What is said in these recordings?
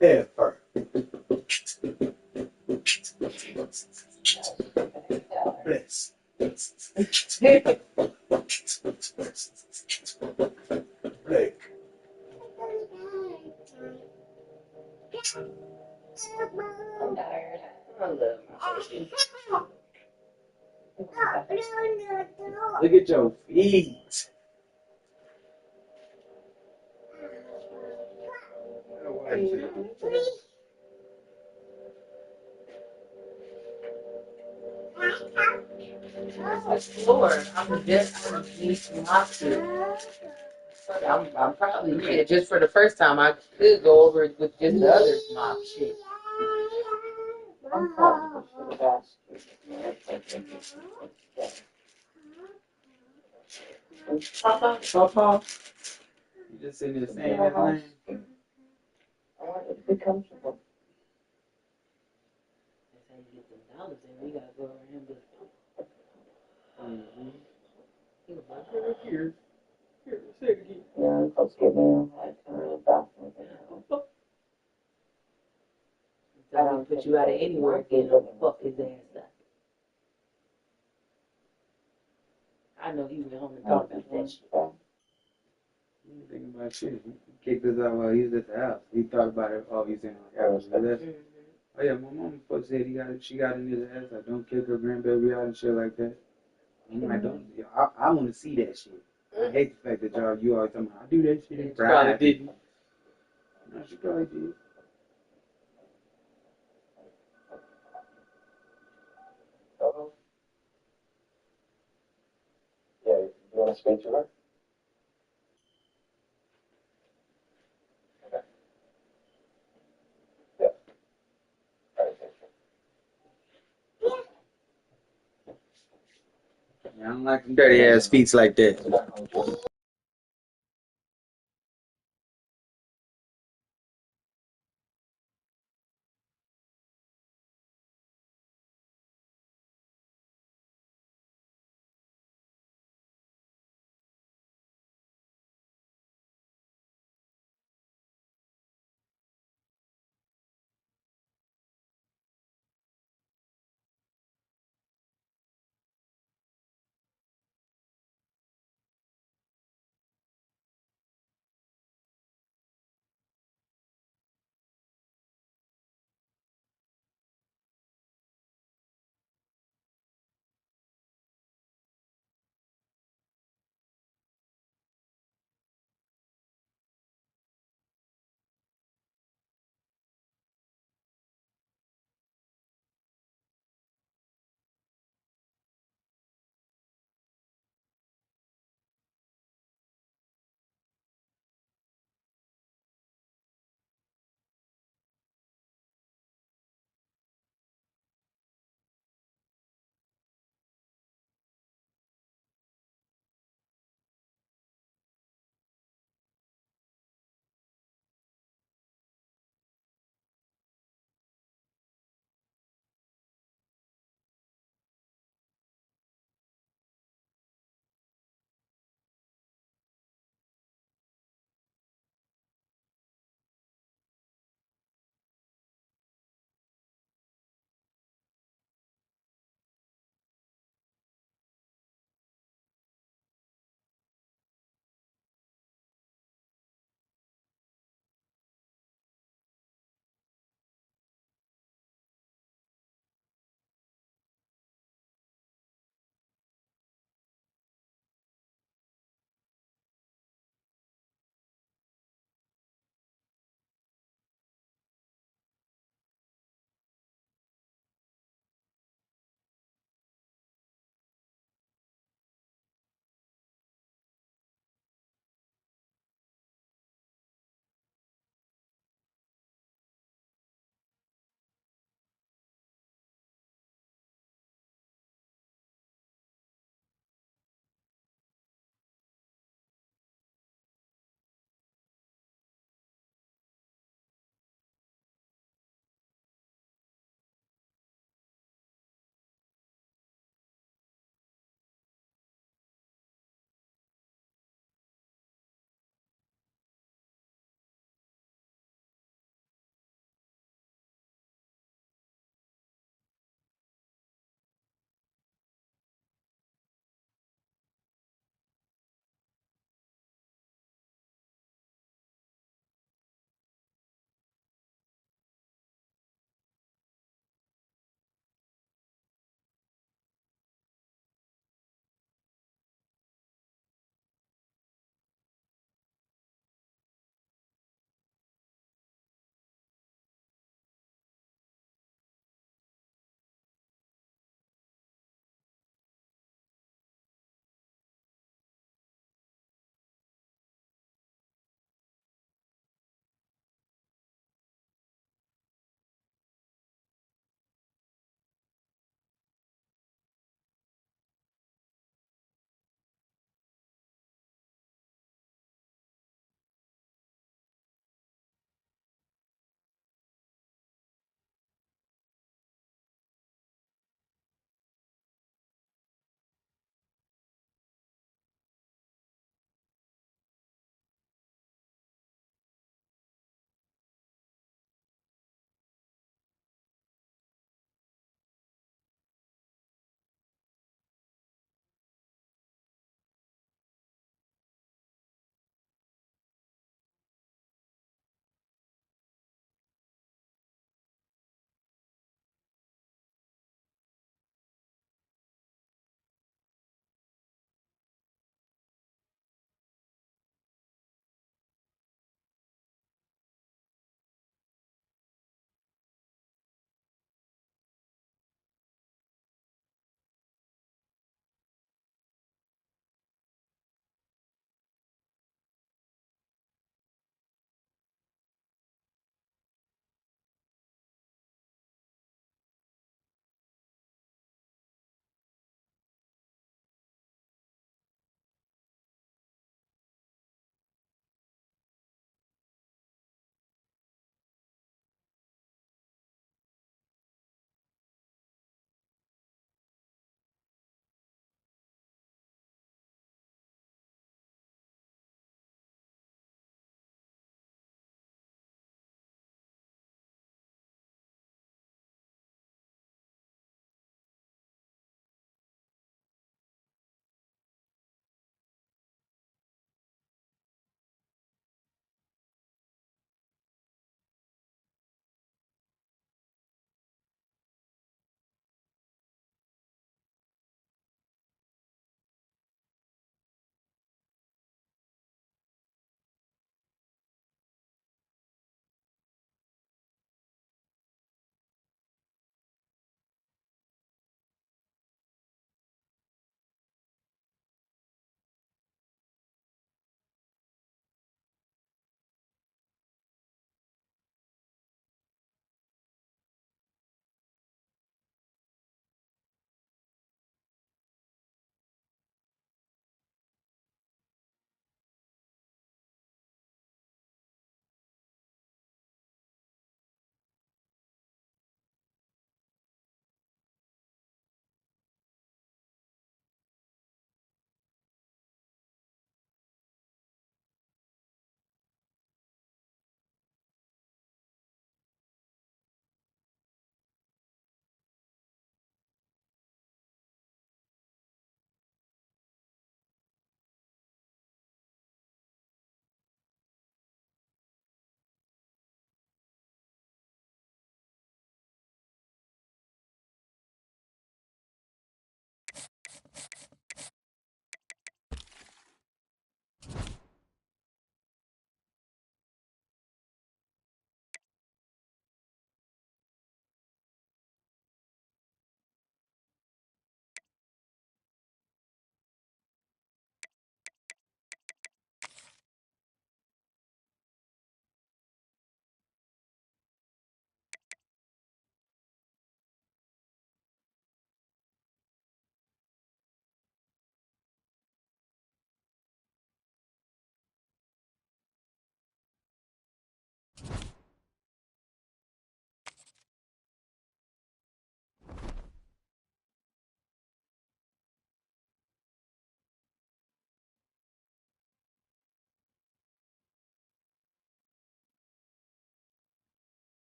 Yeah, perfect. Bless. Blake. I'm tired. I love my baby. Look at your feet. This floor, I'm just need some hot shit. I'm probably yeah, just for the first time I could go over it with just the other mop shit. I'm probably should have asked. Papa. You just sitting there saying his name. I want it to be comfortable. That's how you get them dollars in. We gotta go over him with he was like, Here, say it again. yeah, I'm supposed to give him like a real bathroom. I don't put you out of anywhere again. Fuck his ass up. I know he went home and thought about that shit. He didn't think about shit. He kicked us out while he was at the house. He thought about it. Oh, he's in the house. Oh yeah, my mom supposed to say she got in his ass. Like, don't kick her grandbaby out and shit like that. I'm like, don't. I want to see that shit. I hate the fact that you always talking about, I do that shit in private. Probably didn't. No, she probably did. Yeah, you want to speak to her? Okay. Yeah. All right, thank you. Yeah, I don't like them dirty ass feet like that.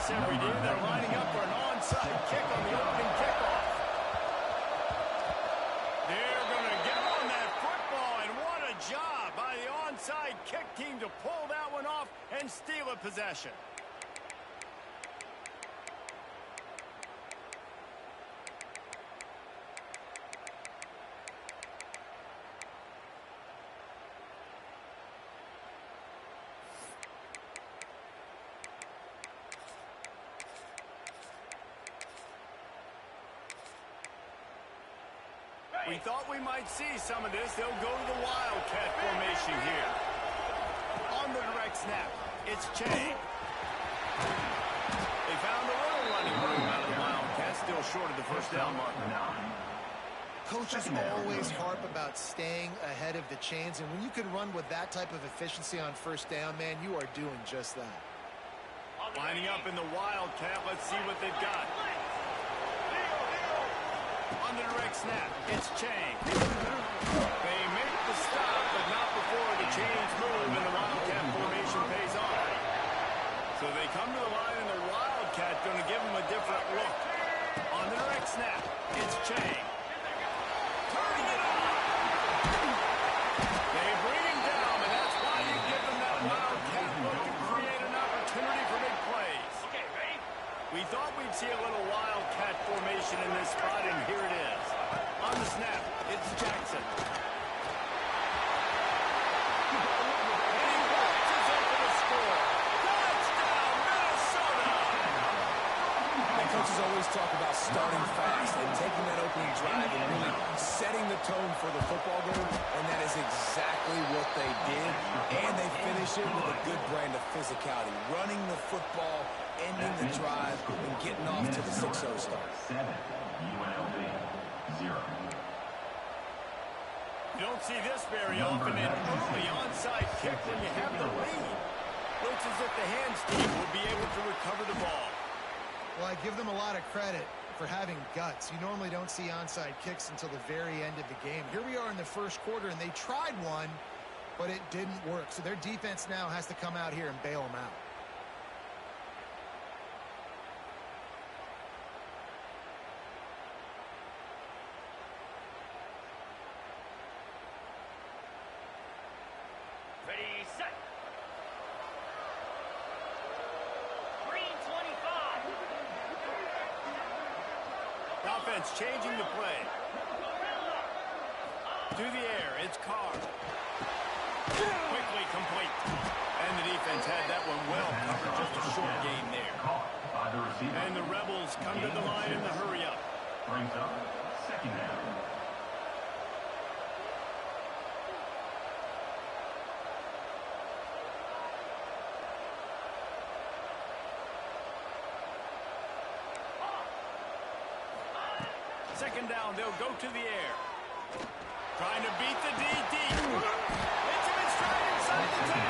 Every day they're lining up for an onside kick on the opening kickoff. They're going to get on that football, and what a job by the onside kick team to pull that one off and steal a possession. We thought we might see some of this. They'll go to the Wildcat formation here. On the direct snap, it's Chang. They found a little running room out of the Wildcat, still short of the first down marker. Coaches always harp about staying ahead of the chains, and when you can run with that type of efficiency on first down, man, you are doing just that. Lining up in the Wildcat, let's see what they've got. On the direct snap, it's Chang. They make the stop, but not before the chains move and the Wildcat formation pays off. So they come to the line, and the Wildcat going to give them a different look. On the direct snap, it's Chang. Turning it on. They bring him down, and that's why you give them that Wildcat look to create an opportunity for big plays. Okay, ready? We thought we'd see a little Wildcat formation in this spot, and here it is. On the snap, it's Jackson. Coaches always talk about starting fast and taking that opening drive and really setting the tone for the football game, and that is exactly what they did, and they finish it with a good brand of physicality, running the football, ending the drive, and getting off to the 6-0 start. 7, UNLV, 0. You don't see this very often, an early onside kick when you have the lead. Looks as if the hands team will be able to recover the ball. Well, I give them a lot of credit for having guts. You normally don't see onside kicks until the very end of the game. Here we are in the first quarter, and they tried one, but it didn't work. So their defense now has to come out here and bail them out. Ready, set. Offense changing the play. To the air, it's Carr. Quickly complete. And the defense had that one well covered. Just a short game there. And the Rebels come to the line in the hurry up. Brings up 2nd down. Second down, they'll go to the air. Trying to beat the DD. Hits him in stride inside the 10.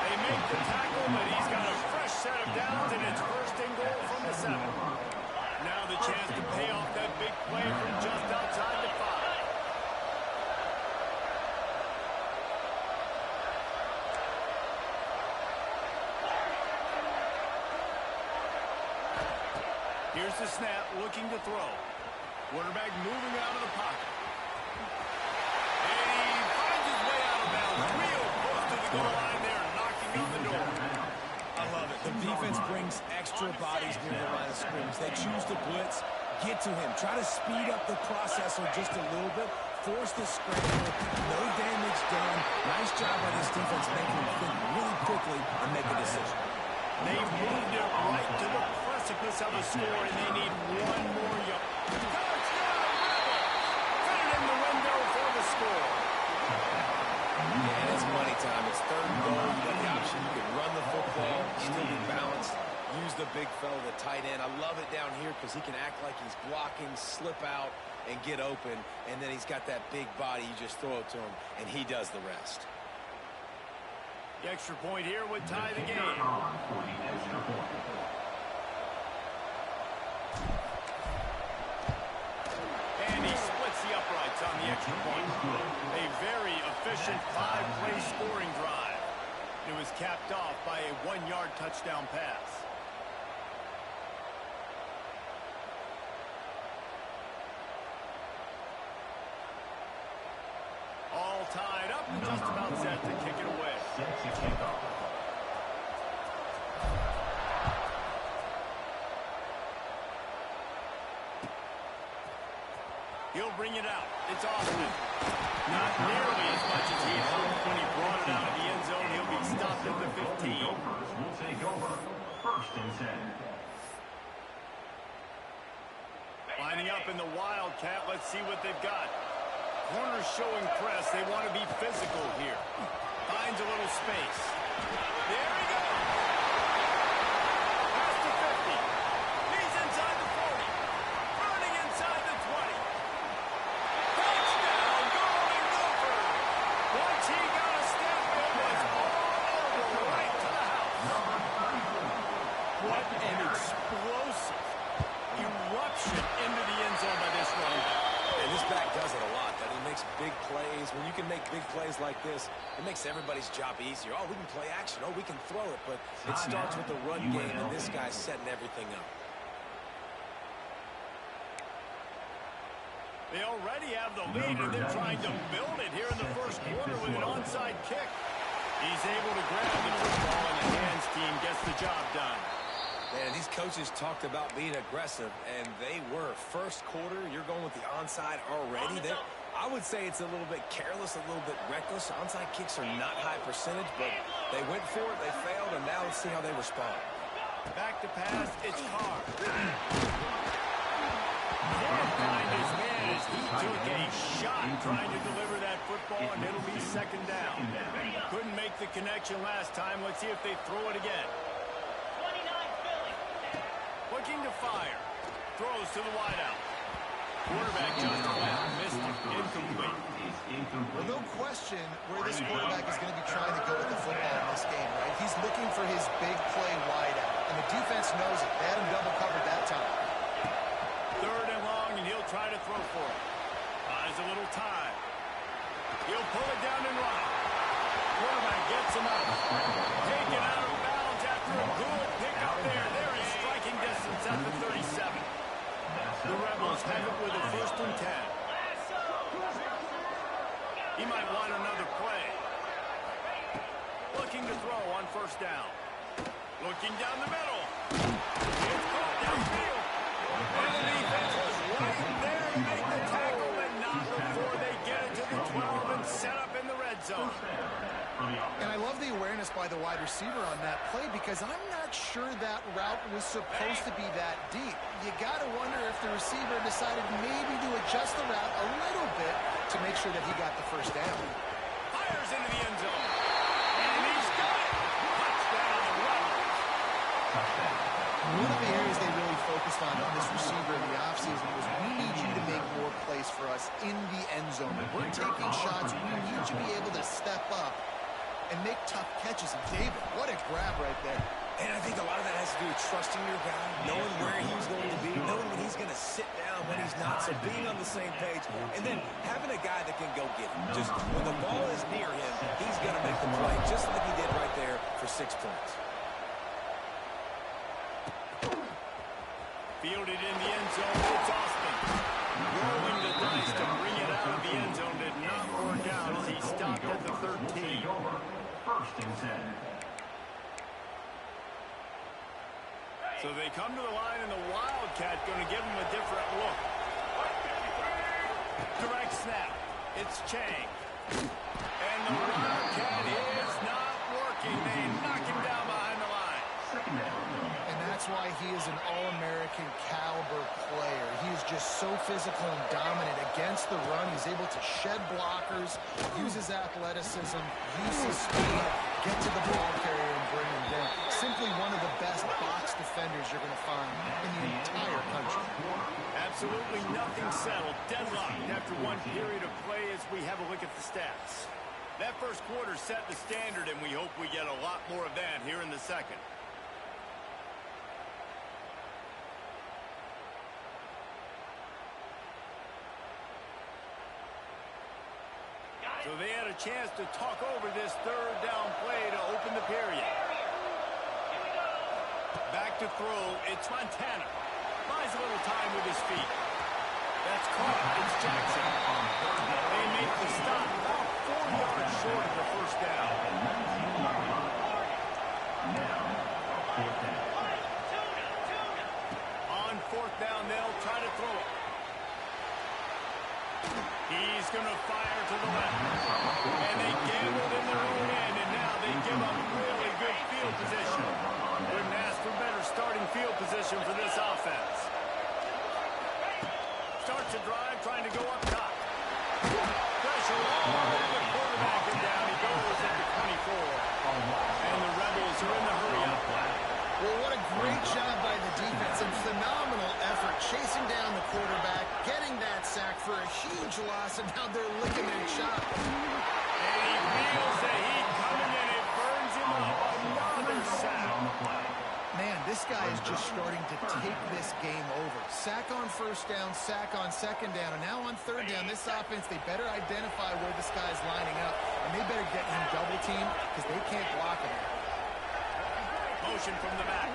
They make the tackle, but he's got a fresh set of downs, and it's 1st and goal from the 7. Now the chance to pay off that big play from just outside the 5. Here's the snap, looking to throw. Quarterback moving out of the pocket. And he finds his way out of bounds. Real close to the goal line there, knocking on the door. I love it. The defense brings extra bodies near the line of scrimmage. They choose to blitz, get to him, try to speed up the processor just a little bit, force the scramble, no damage done. Nice job by this defense making him think really quickly and make a decision. They moved it right to the precipice of a score, and they need one more yard. Put it in the window for the score. And it's money time. It's 3rd and goal. You got the option. You can run the football, still be balanced, use the big fella, the tight end. I love it down here because he can act like he's blocking, slip out, and get open. And then he's got that big body. You just throw it to him, and he does the rest. The extra point here would tie the game. And he splits the uprights on the extra point. A very efficient 5-play scoring drive. It was capped off by a 1-yard touchdown pass. All tied up and just about set to kick it away. He'll bring it out. It's Austin. Not nearly as much as he hoped when he brought it out of the end zone. He'll be stopped at the 15. Will take over. 1st and 10. Lining up in the Wildcat. Let's see what they've got. Corners showing press. They want to be physical here. Finds a little space. There he goes. Past the 50. He's inside the 40. Running inside the 20. Touchdown, Golden Gopher. Once he got a step, it was all over right to the house. What an explosive eruption into the end zone by this running is when you can make big plays like this, it makes everybody's job easier. Oh, we can play action. Oh, we can throw it. But it starts with the run game, and this guy's setting everything up. They already have the lead, and they're trying to build it here in the first quarter with an onside kick. He's able to grab the football, and the hands team gets the job done. Man, these coaches talked about being aggressive, and they were. First quarter, you're going with the onside already. I would say it's a little bit careless, a little bit reckless. Onside kicks are not high percentage, but they went for it, they failed, and now let's see how they respond. Back to pass, it's Carr. Can't find his man as he took a shot trying to deliver that football, and it'll be second down. Couldn't make the connection last time. Let's see if they throw it again. Looking to fire. Throws to the wideout. Quarterback just missed it. Incomplete. Well, no question where this quarterback is going to be trying to go with the football in this game, right? He's looking for his big play wideout, and the defense knows it. They had him double covered that time. Third and long, and he'll try to throw for it. Buys a little time. He'll pull it down and run. Quarterback gets him out. Taken out of bounds after a good pickup there. They're in striking distance at the 37. The Rebels have it with a 1st and 10. He might want another play. Looking to throw on 1st down. Looking down the middle. It's caught downfield. And the defense was right there to make the tackle, but not before they get it to the 12 and set up in the red zone. And I love the awareness by the wide receiver on that play because I'm not sure that route was supposed to be that deep. You got to wonder if the receiver decided maybe to adjust the route a little bit to make sure that he got the 1st down. Fires into the end zone. And he's got it. Touchdown, the Rebels. One of the areas they really focused on this receiver in the offseason was we need you to make more plays for us in the end zone. When we're taking shots, we need you to be able to step up and make tough catches. And David, what a grab right there. And I think a lot of that has to do with trusting your guy, knowing where he's going to be, knowing when he's going to sit down, when he's not, so being on the same page, and then having a guy that can go get him. Just when the ball is near him, he's going to make the play, just like he did right there for 6 points. Fielded in the end zone, it's Austin. Rolling the dice to bring it out of the end zone did not work out as he stopped at the 13. 1st and 10. So they come to the line, and the Wildcat going to give him a different look. Direct snap. It's Chang. And the Wildcat is not working. They knock him down behind the line. And that's why he is an All-American caliber player. He is just so physical and dominant against the run. He's able to shed blockers, use his athleticism, use his speed, get to the ball carrier and bring him down. Simply one of the best box defenders you're going to find in the entire country. Absolutely nothing settled. Deadlocked after one period of play as we have a look at the stats. That first quarter set the standard, and we hope we get a lot more of that here in the second. So they had a chance to talk over this 3rd down play to open the period. Back to throw, it's Montana. Buys a little time with his feet. That's caught, it's Jackson. They make the stop about 4 yards short of the 1st down. On 4th down, they'll try to throw it. He's going to fire to the left. And they gambled in their own end, and now they give up really good field position. Couldn't ask for better starting field position for this offense. Starts a drive, trying to go up top. Pressure all over the quarterback, and down he goes at the 24. And the Rebels are in the hurry-up. Well, what a great job by the defense and phenomenal effort chasing down the quarterback, getting that sack for a huge loss, and now they're licking their chops. And he feels the heat coming in. It burns him up. Another sack. Man, this guy is just starting to to take this game over. Sack on first down, sack on second down, and now on third down, this offense, they better identify where this guy's lining up, and they better get him double teamed because they can't block him. Motion from the back.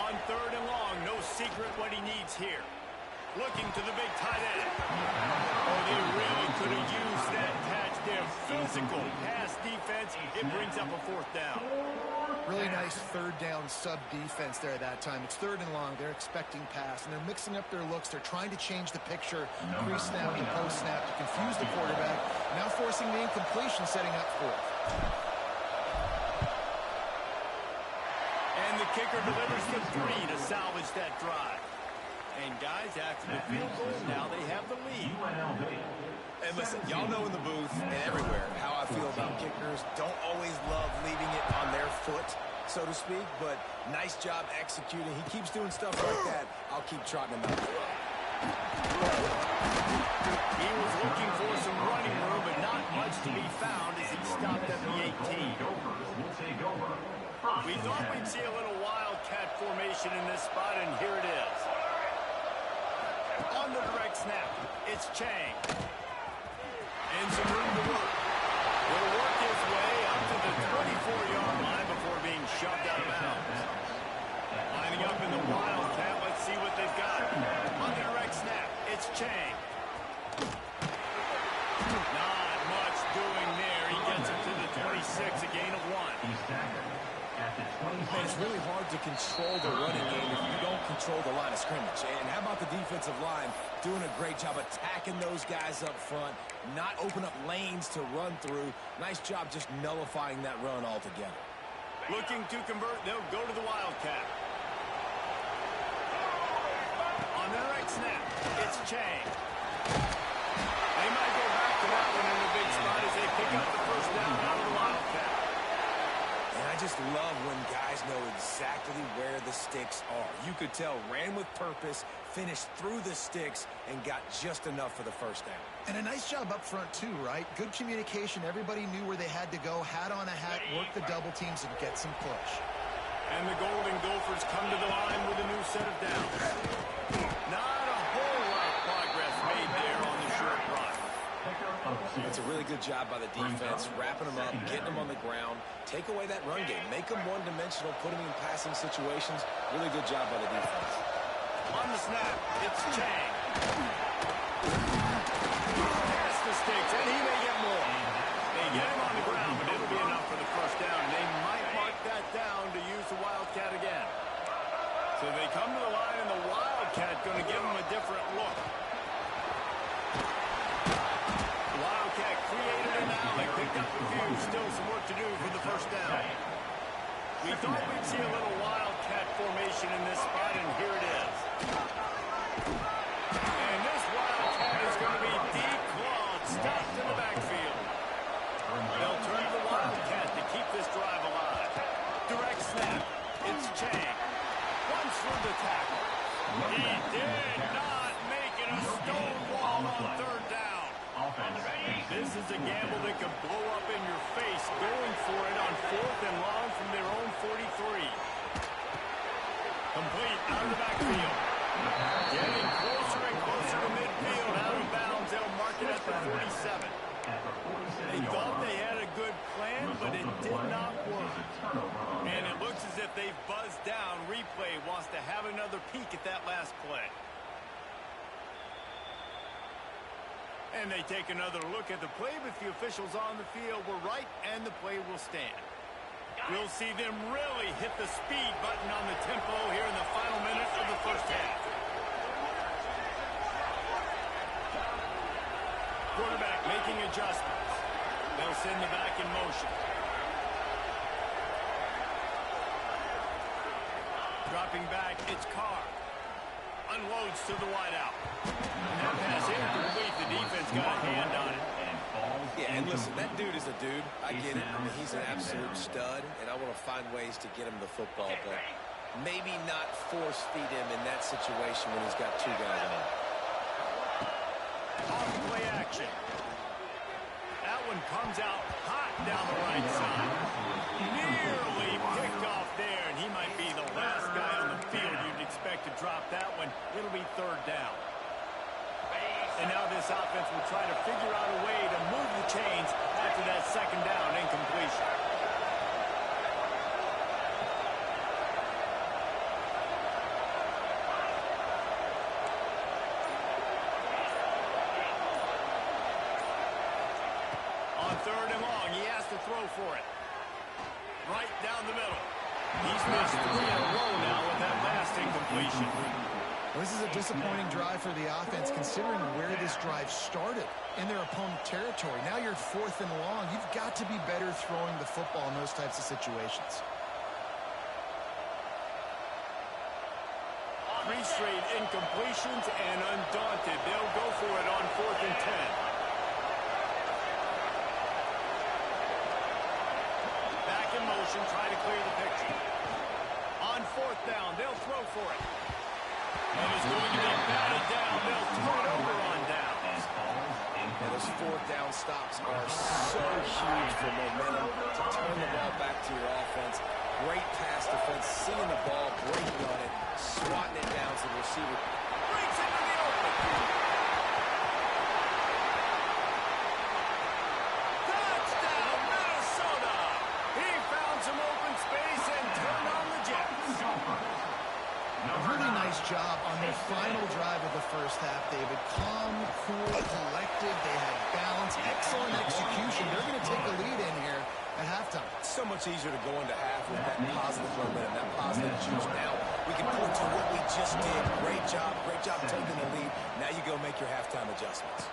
On third and long, no secret what he needs here. Looking to the big tight end. Oh, they really could have used that catch there. Physical pass defense. It brings up a fourth down. Really nice third down sub defense there at that time. It's third and long. They're expecting pass, and they're mixing up their looks. They're trying to change the picture, pre-snap to post-snap to confuse the quarterback. Now forcing the incompletion, setting up fourth. And the kicker delivers the 3 to salvage that drive. And guys, after the field goal, now they have the lead. And listen, y'all know in the booth and everywhere how I feel about kickers. Don't always love leaving it on their foot, so to speak, but nice job executing. He keeps doing stuff like that. I'll keep trotting him out. He was looking for some running room, but not much to be found as he stopped at the 18. We thought we'd see a little wildcat formation in this spot, and here it is. On the direct snap, it's Chang. And some room to work. Will work his way up to the 24-yard line before being shoved out of bounds. Lining up in the wildcat, let's see what they've got. On the direct snap, it's Chang. Not much doing there. He gets it to the 26, a gain of 1. Man, it's really hard to control the running game if you don't control the line of scrimmage. And how about the defensive line doing a great job attacking those guys up front, not open up lanes to run through. Nice job just nullifying that run altogether. Looking to convert, they'll go to the wildcat. On the direct snap, it's Chang. They might go back to that one in the big spot as they pick up the first down out of the wildcat. I just love when guys know exactly where the sticks are. You could tell ran with purpose, finished through the sticks, and got just enough for the first down. And a nice job up front too, right? Good communication. Everybody knew where they had to go. Hat on a hat, work the double teams, and get some push. And the Golden Gophers come to the line with a new set of downs. Not a whole lot of progress made there on the short run. It's a really good job by the defense, wrapping them up, getting them on the ground, take away that run game, make them one-dimensional, put them in passing situations. Really good job by the defense. On the snap, it's Chang. Pass the sticks, and he may get more. They get him on the ground, but it'll be enough for the first down. They might mark that down to use the Wildcat again. So they come to the line, and the Wildcat going to give them a different look. Wildcat created an alley, picked up a few, still some work to do for the first down. We thought we'd see a little Wildcat formation in this spot, and here it is. And this Wildcat is going to be declawed, stopped in the backfield. They'll turn to the Wildcat to keep this drive alive. Direct snap, it's Chang. Once through the tackle. He did not make it a stone wall on third down. This is a gamble that could blow up in your face, going for it on fourth and long from their own 43. Complete out of the backfield. Getting closer and closer to midfield, out of bounds. They'll mark it at the 47. They thought they had a good plan, but it did not work. And it looks as if they've buzzed down. Replay wants to have another peek at that last play. And they take another look at the play, but the officials on the field were right, and the play will stand. We'll see them really hit the speed button on the tempo here in the final minutes of the first half. Quarterback making adjustments. They'll send the back in motion. Dropping back, it's Carr. Unloads to the wideout. That pass incomplete. The defense got a hand on it. Yeah, and listen, that dude is a dude. I get it. I mean, he's an absolute stud, and I want to find ways to get him the football, but maybe not force feed him in that situation when he's got two guys on him. Off play action. That one comes out hot down the right side. Nearly picked off there, and he might be the last guy on the field expect to drop that one. It'll be third down. And now this offense will try to figure out a way to move the chains after that second down incompletion. On third and long, he has to throw for it. Right down the middle. He's missed 3 in a row now with that last incompletion. Well, this is a disappointing drive for the offense, considering where this drive started in their opponent territory. Now you're 4th and long. You've got to be better throwing the football in those types of situations. 3 straight incompletions, and undaunted, they'll go for it on 4th and 10. Back in motion, try to clear the picture. On 4th down, they'll throw for it. And it's going to be batted down. They'll turn it over on down. And those 4th down stops are so huge for momentum to turn the ball back to your offense. Great pass defense, seeing the ball, breaking on it, swatting it down to the receiver. Breaks into the open. Touchdown, Minnesota. He found some open space and turned on the Jets. A really nice job on their final drive of the first half, David. Calm, cool, collected. They had balance, excellent execution. They're going to take a lead in here at halftime. So much easier to go into half with that positive momentum, that positive juice. Now we can point to what we just did. Great job taking the lead. Now you go make your halftime adjustments.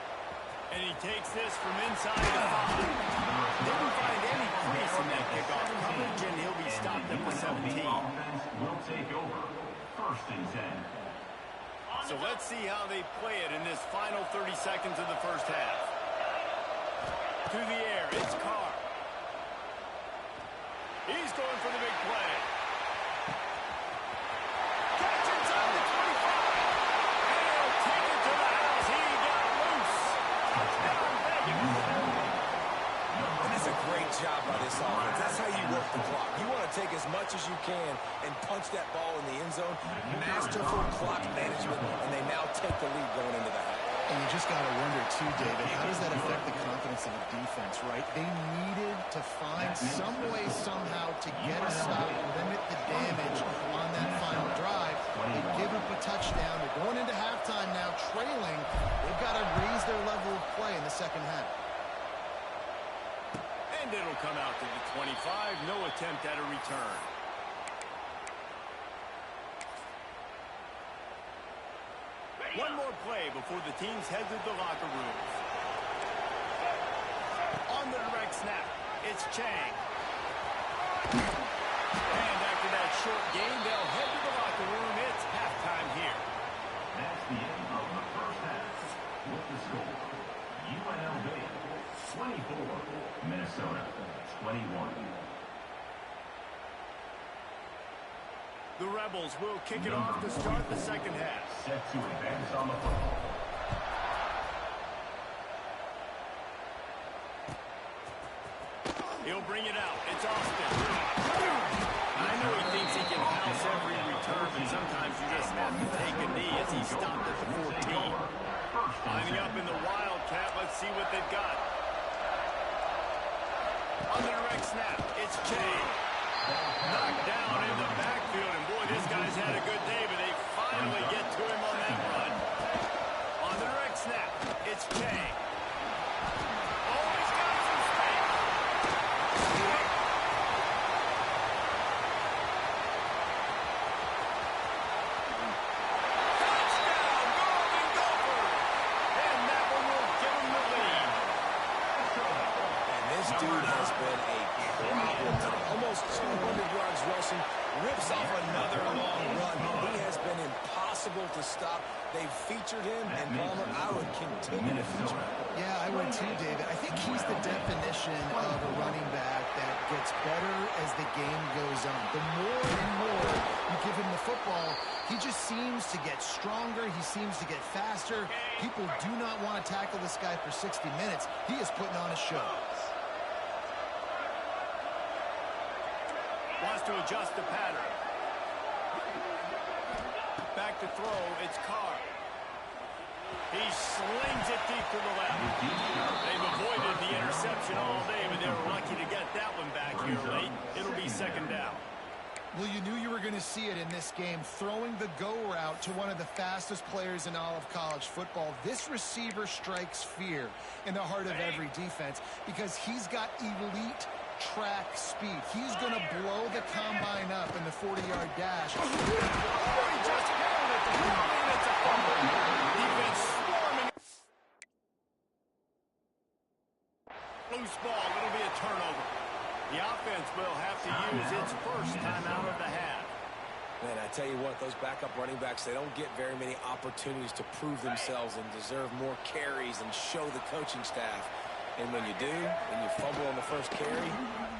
And he takes this from inside the 5. Didn't find any crease in that kickoff coverage, and he'll be stopped at the 17. Will take over. 1st and 10. So let's see how they play it in this final 30 seconds of the first half. To the air, it's Carr. He's going for the big play. Catch inside the 25. And he'll take it to the house. He got loose. Touchdown, Vegas. And that's a great job by this offense. That's how you work the clock. You want to take as much as you can and punch that ball in the end zone. Masterful clock management, and they now take the lead going into the half. And you just got to wonder, too, David, how does that affect the confidence of the defense, right? They needed to find some way, somehow, to get a stop, limit the damage on that final drive. They give up a touchdown. They're going into halftime now, trailing. They've got to raise their level of play in the second half. And it'll come out to the 25. No attempt at a return. One more play before the teams head to the locker rooms. On the direct snap, it's Chang. And after that short game, they'll head to the locker room. It's halftime here. That's the end of the first half. With the score, UNLV 24, Minnesota 21. The Rebels will kick it off to start the second half. Set to advance on the football. He'll bring it out. It's Austin. I know he thinks he can house every return, but sometimes you just have to take a knee as he stopped at the 14. Lining up in the Wildcat. Let's see what they've got. On the direct snap, it's Chang. Knocked down in the backfield, and boy, this guy's had a good day, but they finally get to him on that run. On the direct snap, it's Chang. Oh, he's got some space. Touchdown, Golden Gophers! And that one will give him the lead. And this dude has been a problem today. Almost 200 yards rushing, rips off another long run. He has been impossible to stop. They've featured him, and Palmer, I would continue to feature him. Yeah, I would too, David. I think he's the definition of a running back that gets better as the game goes on. The more and more you give him the football, he just seems to get stronger. He seems to get faster. People do not want to tackle this guy for 60 minutes. He is putting on a show. Wants to adjust the pattern. Back to throw, it's Carr. He slings it deep to the left. They've avoided the interception all day, but they were lucky to get that one back here late. It'll be second down. Well, you knew you were going to see it in this game, throwing the go route to one of the fastest players in all of college football. This receiver strikes fear in the heart of every defense because he's got elite track speed. He's going to blow the combine up in the 40-yard dash. Oh, he just held it. It's a fumble. Defense swarming. Loose ball. It'll be a turnover. The offense will have to use its first timeout of the half. Man, I tell you what, those backup running backs, they don't get very many opportunities to prove themselves and deserve more carries and show the coaching staff. And when you do, when you fumble on the first carry,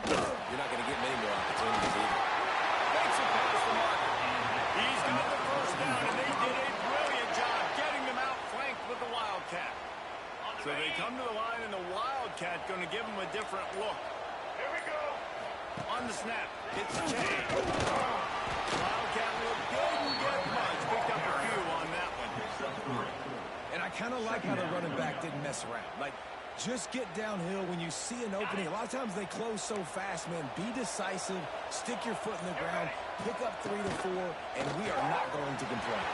you're not going to get many more opportunities either. Makes it past the mark. He's got the first down, and they did a brilliant job getting them out flanked with the Wildcat. So they come to the line, and the Wildcat going to give them a different look. Here we go. On the snap, it's Chang. Wildcat didn't get much. Picked up a few on that one. And I kind of like how the running back didn't mess around. Like, just get downhill when you see an opening. A lot of times they close so fast, man. Be decisive, stick your foot in the ground, pick up 3 to 4, and we are not going to complain.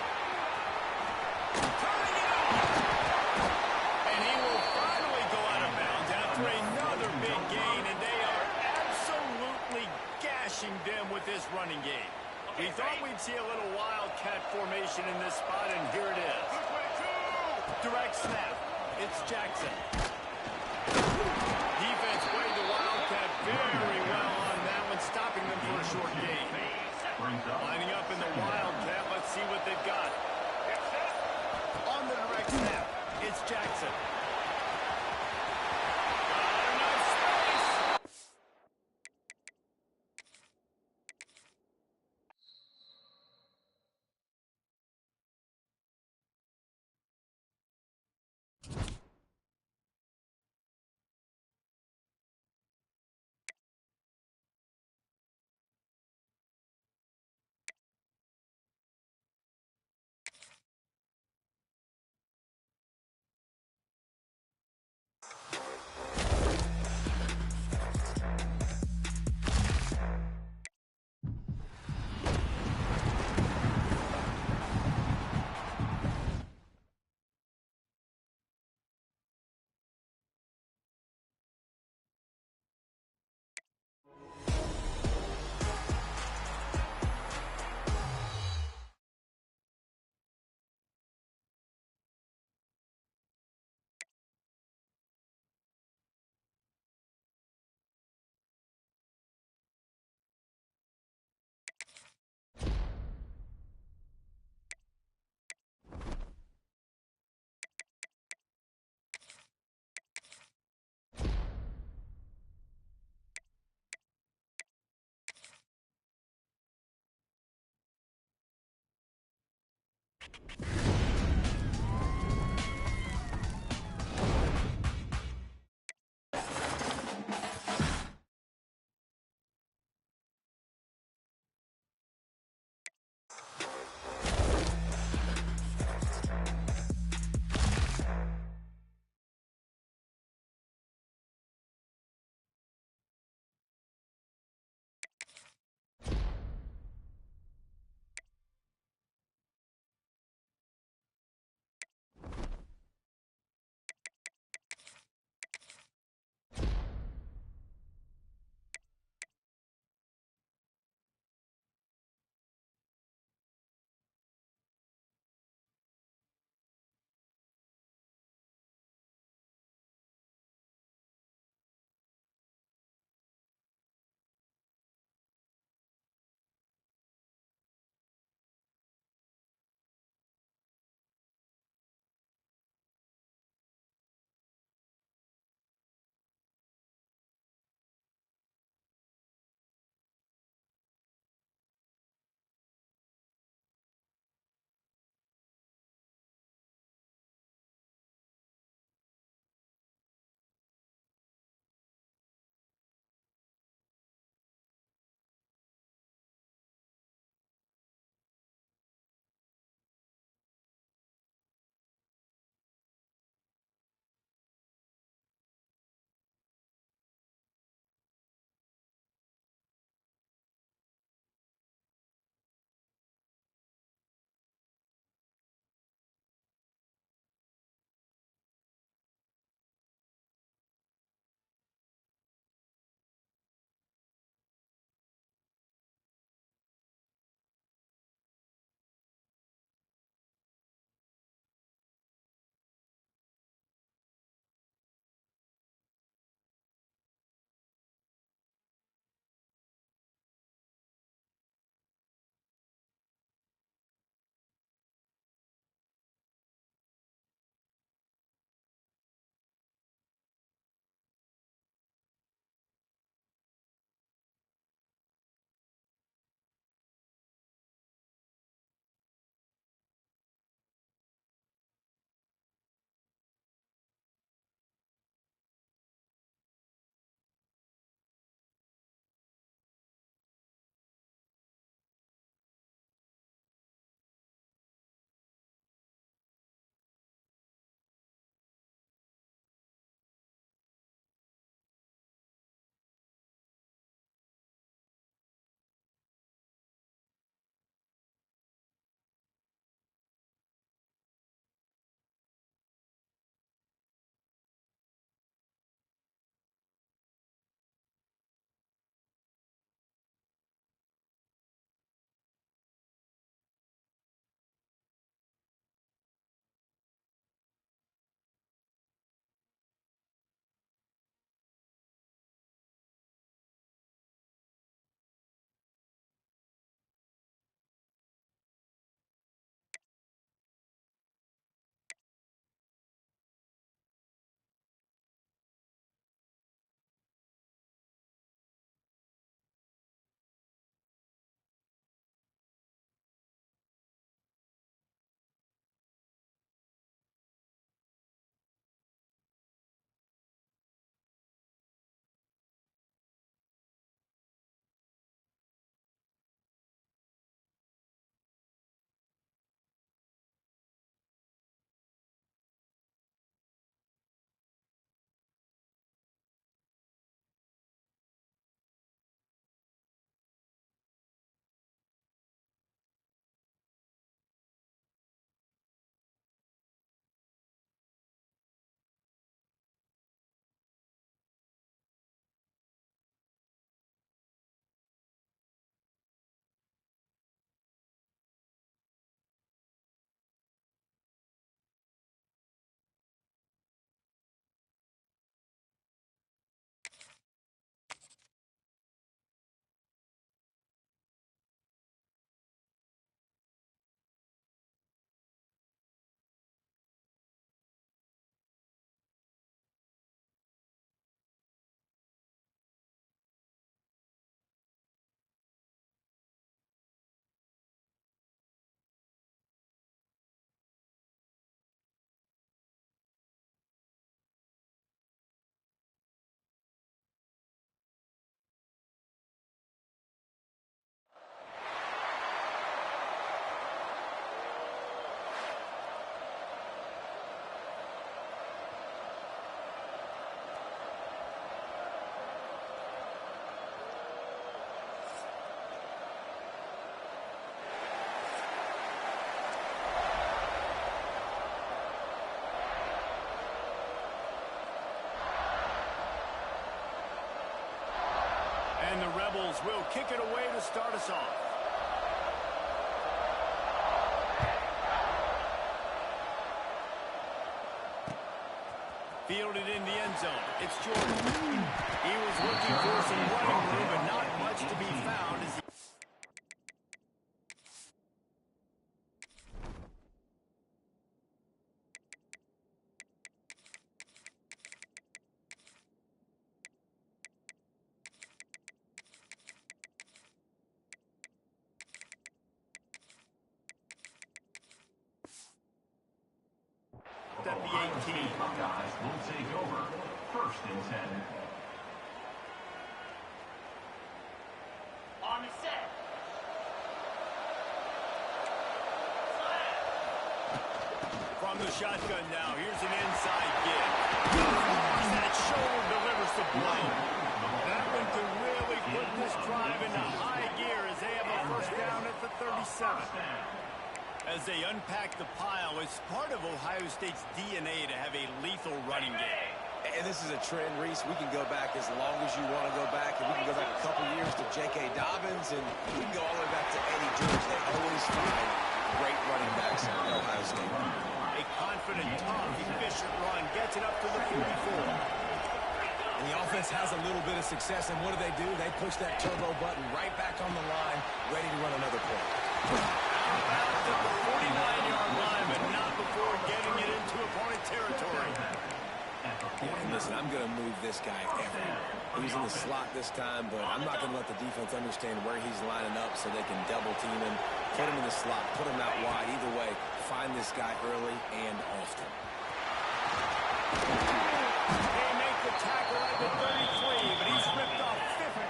Turning it up. And he will finally go out of bounds after another big gain, and they are absolutely gashing them with this running game. We thought we'd see a little Wildcat formation in this spot, and here it is. Direct snap. It's Jackson. Defense played the Wildcat very well on that one, stopping them for a short gain. Lining up in the Wildcat. Let's see what they've got. On the direct snap, it's Jackson. And the Rebels will kick it away to start us off. Fielded in the end zone. It's Jordan. He was looking for some running room, but not much to be found as he at the 18. Buckeyes will take over. 1st and 10. On the set. From the shotgun now, here's an inside give. Delivers that shoulder, delivers the blow. That one could really put this drive into high gear as they have a first down at the 37. As they unpack the pile, it's part of Ohio State's DNA to have a lethal running game. And this is a trend, Reese. We can go back as long as you want to go back, and we can go back a couple years to J.K. Dobbins, and we can go all the way back to Eddie George. They always find great running backs at Ohio State. A confident, tough, efficient run gets it up to the 44. And the offense has a little bit of success, and what do? They push that turbo button right back on the line, ready to run another play. Outbound at the 49-yard line, but not before getting it into opponent territory. Yeah, and listen, I'm going to move this guy everywhere. He's in the slot this time, but I'm not going to let the defense understand where he's lining up so they can double team him, put him in the slot, put him out wide. Either way, find this guy early and often. They make the tackle at the 33, but he's ripped off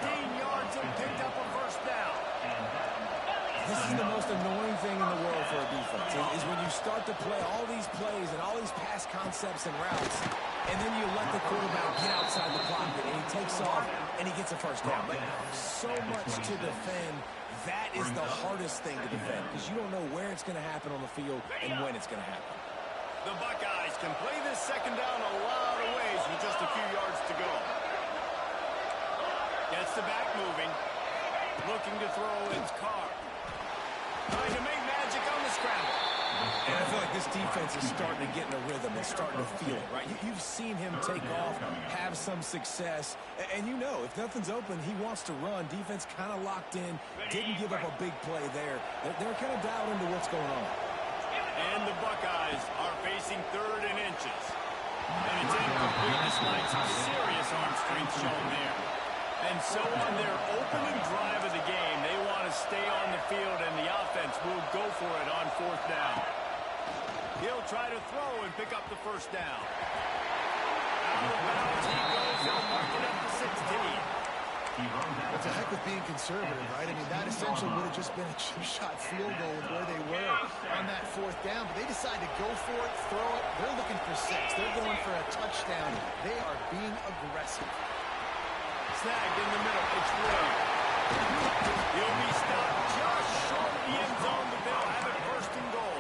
15 yards and picked up a first down. This is the most annoying thing in the world for a defense, is when you start to play all these plays and all these pass concepts and routes, and then you let the quarterback get outside the pocket, and he takes off, and he gets a first down. Like, so much to defend. That is the hardest thing to defend, because you don't know where it's going to happen on the field and when it's going to happen. The Buckeyes can play this second down a lot of ways with just a few yards to go. Gets the back moving. Looking to throw, it's Carr. Trying to make magic on the scramble. And I feel like this defense is starting to get in a rhythm and starting to feel it, right? You've seen him take off, have some success, and you know if nothing's open, he wants to run. Defense kind of locked in, didn't give up a big play there. They're kind of dialed into what's going on. And the Buckeyes are facing 3rd and inches. And it's incomplete despite some serious arm strength shown there. And so on their opening drive of the game, they want to stay on the field, and the offense will go for it on 4th down. He'll try to throw and pick up the first down. Out of bounds he goes. They'll mark it up to 16. But to heck with being conservative, right? I mean, that essentially would have just been a chip shot field goal with where they were on that 4th down. But they decide to go for it, throw it. They're looking for 6. They're going for a touchdown. They are being aggressive. Snagged in the middle. It's Williams. He'll be stopped just short of the end zone, but they'll have it 1st and goal.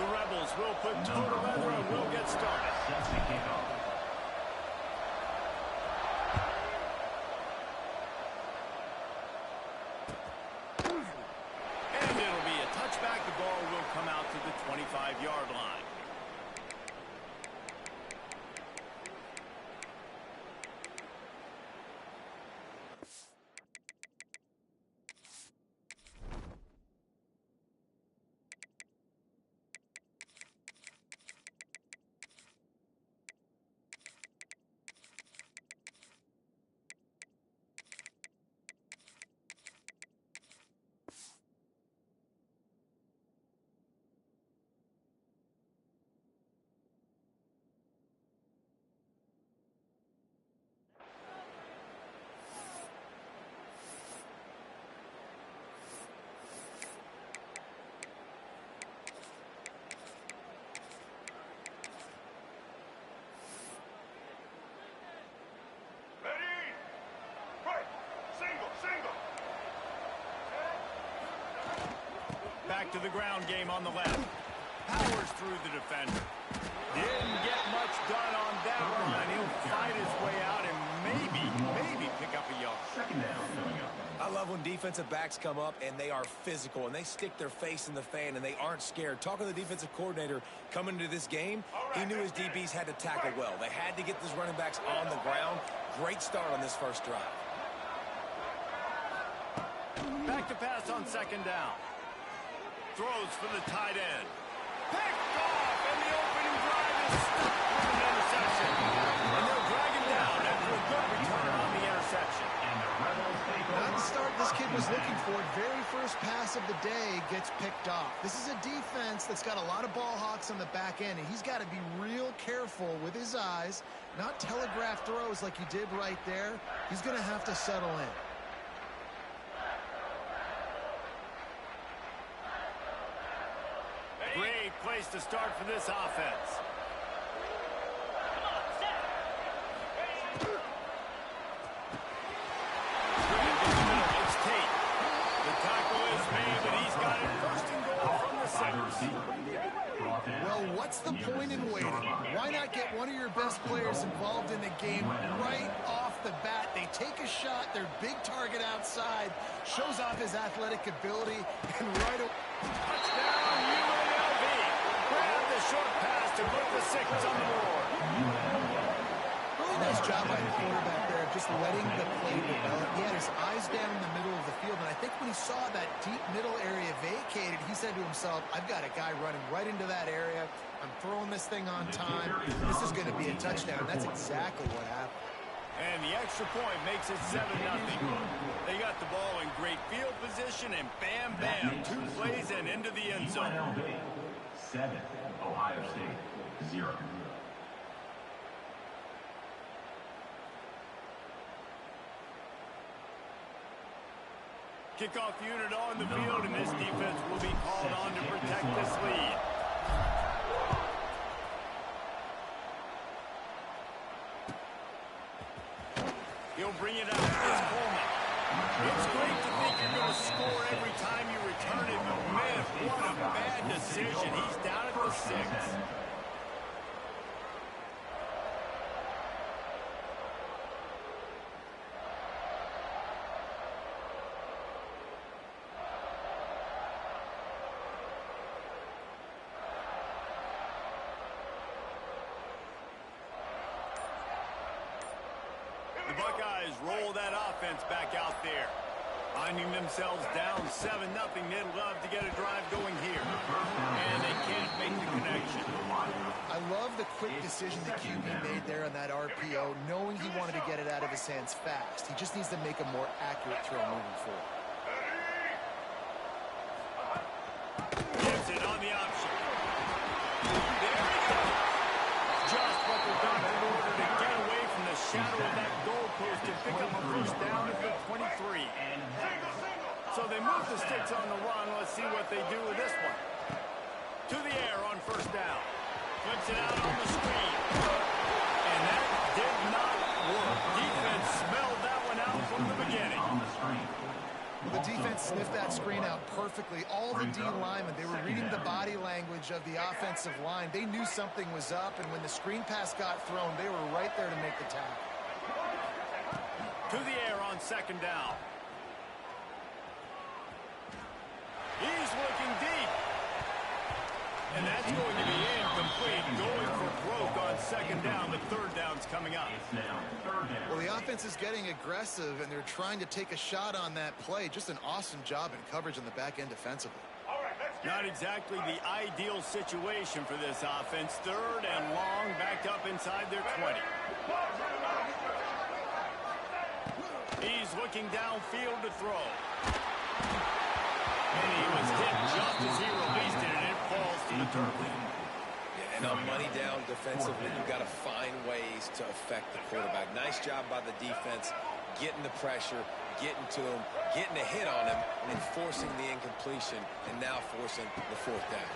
The Rebels will put toe to leather and will get started. Sets the kickoff. And it'll be a touchback. The ball will come out to the 25-yard line. Back to the ground game on the left. Powers through the defender. Didn't get much done on that run. He'll fight his way out and maybe pick up a yard. Second down coming up. I love when defensive backs come up and they are physical and they stick their face in the fan and they aren't scared. Talking to the defensive coordinator coming into this game, he knew his DBs had to tackle well. They had to get these running backs on the ground. Great start on this first drive. Back to pass on second down. Throws for the tight end. Picked off, and the opening drive is stopped with an interception. And they'll drag him down after a good return on the interception. And the Rebels take over. Not the start this kid was looking for. Very first pass of the day gets picked off. This is a defense that's got a lot of ball hawks on the back end, and he's got to be real careful with his eyes, not telegraph throws like he did right there. He's going to have to settle in. Great place to start for this offense. It's Tate. The tackle is made, but he's got it first and goal from the center. Well, what's the point in waiting? Why not get one of your best players involved in the game right off the bat? They take a shot, their big target outside, shows off his athletic ability, and right away. Touchdown, UNLV. Grab the short pass to put the six on the board. Really nice job by the quarterback there, just letting the play develop. He had his eyes down in the middle of the field, and I think when he saw that deep middle area vacated, he said to himself, I've got a guy running right into that area. I'm throwing this thing on time. This is going to be a touchdown. That's exactly what happened. And the extra point makes it 7-0. They got the ball in great field position, and bam, bam, 2 plays and into the end zone. UNLV 7, Ohio State 0. Kickoff unit on the field, and this defense will be called on to protect this lead. He'll bring it out. It's Coleman. It's great to think you're going to score every time you return it, but man, what a bad decision. He's down at the 6. The Buckeyes roll that offense back out there. Finding themselves down 7-0, they'd love to get a drive going here. And they can't make the connection. I love the quick decision the QB made there on that RPO, knowing he wanted to get it out of his hands fast. He just needs to make a more accurate throw moving forward. Gives it on the option. There he goes. Just what they've done in order to get away from the shadow of that goalpost to pick up a first down at the 23. So they move the sticks on the run. Let's see what they do with this one. To the air on first down. Flips it out on the screen. And that did not work. Defense smelled that one out from the beginning. On the screen. Well, the defense sniffed that screen out perfectly. All the D linemen, they were reading the body language of the offensive line. They knew something was up, and when the screen pass got thrown, they were right there to make the tackle. To the air on second down. He's looking deep. And that's going to be incomplete. Going for broke on second down. The third down's coming up. Well, the offense is getting aggressive, and they're trying to take a shot on that play. Just an awesome job in coverage on the back end defensively. Not exactly the ideal situation for this offense. Third and long, backed up inside their 20. He's looking downfield to throw. And he was hit just as he released it, and it falls to the turf. Yeah, and on money down defensively, you've got to find ways to affect the quarterback. Nice job by the defense, getting the pressure, getting to him, getting a hit on him, and forcing the incompletion, and now forcing the fourth down.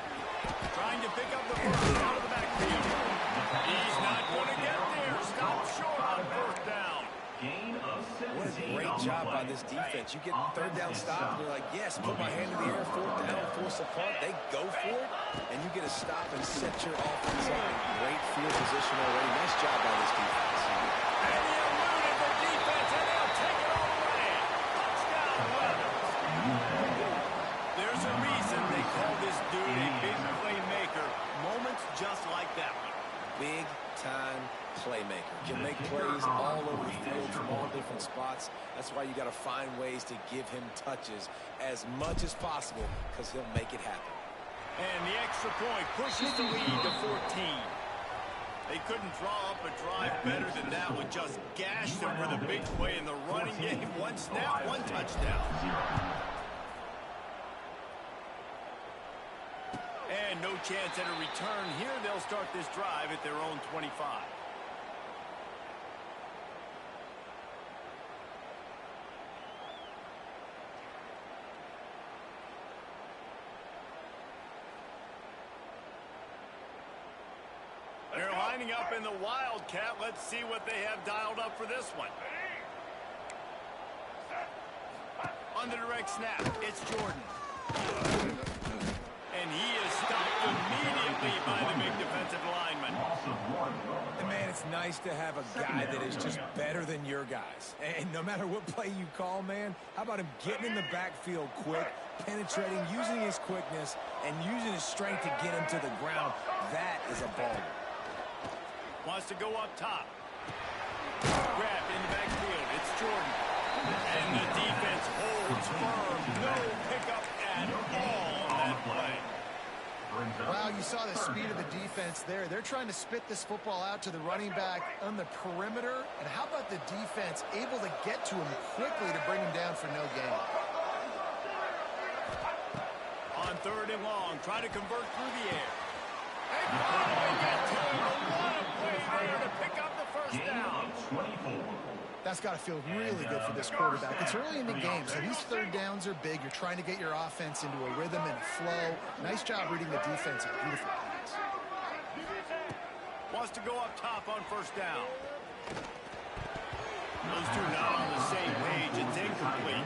Trying to pick up the first out of the backfield. He's not going to get there. Stop short on fourth down. What a great job by this defense. You get third down stop, and they're like, yes, put my hand in the air, fourth down, force a punt. They go for it, and you get a stop and set your offense up in great field position already. Nice job by this defense. And he eluded the defense, and they'll take it all away. Touchdown, Ravens. There's a reason they call this dude a big playmaker. Moments just like that one. Big-time playmaker. Can make plays all over the field from all different spots. That's why you got to find ways to give him touches as much as possible, because he'll make it happen. And the extra point pushes the lead to 14. They couldn't draw up a drive better than that one. Just gashed them for the big play in the running game. One snap, one touchdown. And no chance at a return here. They'll start this drive at their own 25. They're lining up in the Wildcat. Let's see what they have dialed up for this one. On the direct snap, it's Jordan. And he is stopped immediately by the big defensive lineman. And man, it's nice to have a guy that is just better than your guys. And no matter what play you call, man, how about him getting in the backfield quick, penetrating, using his quickness, and using his strength to get him to the ground. That is a baller. Wants to go up top. Grabbed in the backfield. It's Jordan. And the defense holds firm. No pickup at all on that play. Wow, you saw the speed of the defense there. They're trying to spit this football out to the running back on the perimeter. And how about the defense able to get to him quickly to bring him down for no gain? On third and long, trying to convert through the air. They finally get to him. What a play there to pick up the first down. That's got to feel really good for this quarterback. It's early in the game, so these third downs are big. You're trying to get your offense into a rhythm and flow. Nice job reading the defense. Beautiful pass. Wants to go up top on first down. Those two not on the same page. It's incomplete.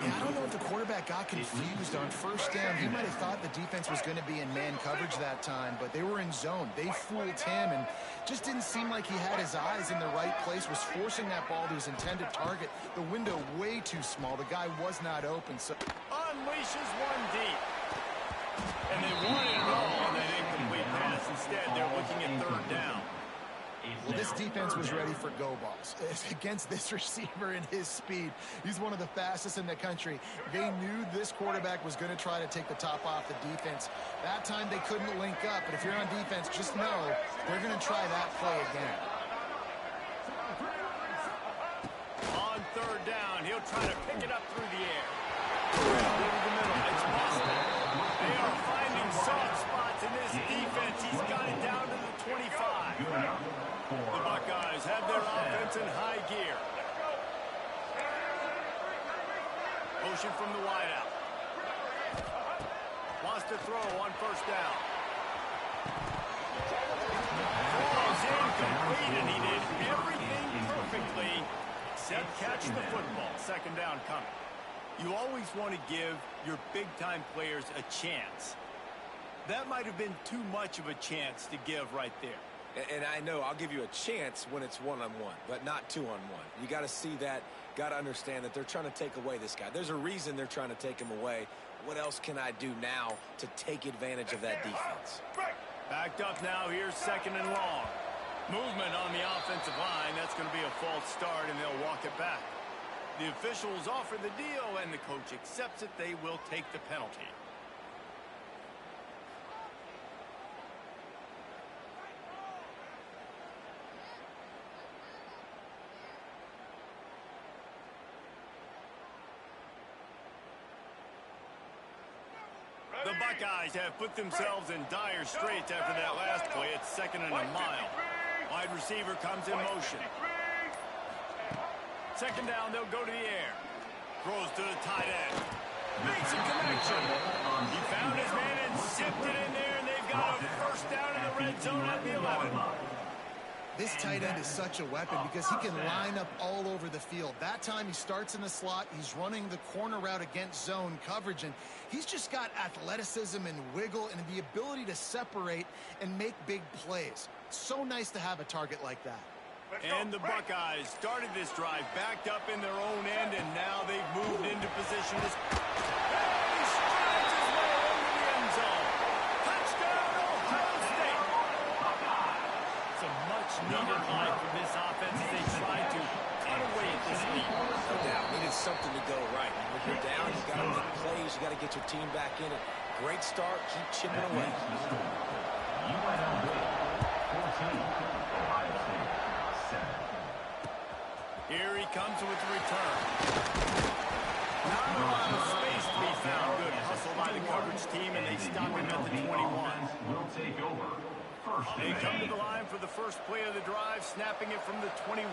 Yeah, I don't know if the quarterback got confused on first down. He might have thought the defense was going to be in man coverage that time, but they were in zone. They fooled him and just didn't seem like he had his eyes in the right place, was forcing that ball to his intended target. The window way too small. The guy was not open. So Unleashes one deep. And they wanted it all on that incomplete pass. Instead, they're looking at third down. Well, this defense was ready for go balls. Against this receiver and his speed, he's one of the fastest in the country. They knew this quarterback was going to try to take the top off the defense. That time they couldn't link up, but if you're on defense, just know they're going to try that play again. On third down, he'll try to pick it up through the air. Over the middle, it's Boston. They are finding soft spots in this defense. He's got it down to the 25. The Buckeyes have their offense in high gear. Motion from the wideout. Wants to throw on first down. Falls incomplete, and he did everything perfectly except catch the football. Second down coming. You always want to give your big-time players a chance. That might have been too much of a chance to give right there. And I know I'll give you a chance when it's one-on-one, but not two-on-one. You got to see that, got to understand that they're trying to take away this guy. There's a reason they're trying to take him away. What else can I do now to take advantage of that defense? Backed up now, here's 2nd and long. Movement on the offensive line. That's going to be a false start, and they'll walk it back. The officials offer the deal, and the coach accepts it. They will take the penalty. The Buckeyes have put themselves in dire straits after that last play. It's 2nd and a mile. Wide receiver comes in motion. 2nd down, they'll go to the air. Throws to the tight end. Makes a connection. He found his man and zipped it in there, and they've got a 1st down in the red zone at the 11. This tight end is such a weapon because he can line up all over the field. That time he starts in the slot. He's running the corner route against zone coverage, and he's just got athleticism and wiggle and the ability to separate and make big plays. It's so nice to have a target like that. And the Buckeyes started this drive backed up in their own end, and now they've moved into position. He strides his way over the end zone. Touchdown, Ohio State. It's a much-needed line for this offense as they try to cut away at this lead. No doubt. Needed something to go right. When you're down, you got to make plays. You got to get your team back in it. Great start. Keep chipping away. UNLV 14, Ohio State 7. Here he comes with the return. Not a lot of space to be found. Good hustle by the coverage team, and they stop him at the 21. Will take over. First They come to the line for the first play of the drive, snapping it from the 21.